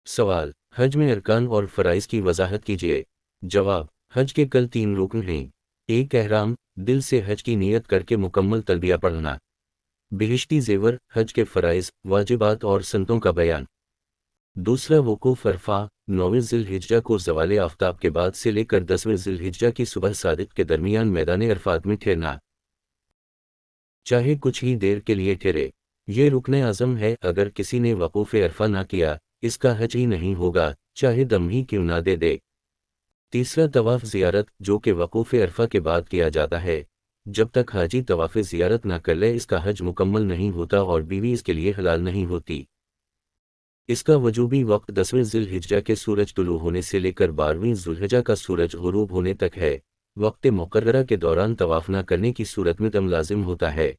सवाल, हज में अरकान और फ़राइज़ की वज़ाहत कीजिए। जवाब, हज के कल 3 रुकन हैं। एक एहराम, दिल से हज की नियत करके मुकम्मल तलबिया पढ़ना। बिहिश्ती ज़ेवर, हज के फ़राइज़, वाजिबात और सुन्नतों का बयान। दूसरा वुकूफ़ अरफ़ा, 9वें ज़िलहिज्जा को ज़वाले आफ़ताब के बाद से लेकर 10वें ज़िलहिज्जा की सुबह सादिक के दरमियान मैदान अरफ़ात में ठहरना, चाहे कुछ ही देर के लिए ठहरे। ये रुकने आज़म है, अगर किसी ने वक़ूफ़ अरफ़ा ना किया, इसका हज ही नहीं होगा, चाहे दम ही क्यों ना दे दे। तीसरा तवाफ़ ज़ियारत, जो कि वक़ूफ़ अरफ़ा के बाद किया जाता है। जब तक हाजी तवाफ़ ज़ियारत ना कर ले, इसका हज मुकम्मल नहीं होता और बीवी इसके लिए हलाल नहीं होती। इसका वजूबी वक्त 10वें ज़िलहिज्जा के सूरज तुलू होने से लेकर 12वीं ज़ुल्हिज्जा का सूरज गुरूब होने तक है। वक्त मुक़र्ररा के दौरान तवाफ़ न करने की सूरत में दम लाजिम होता है।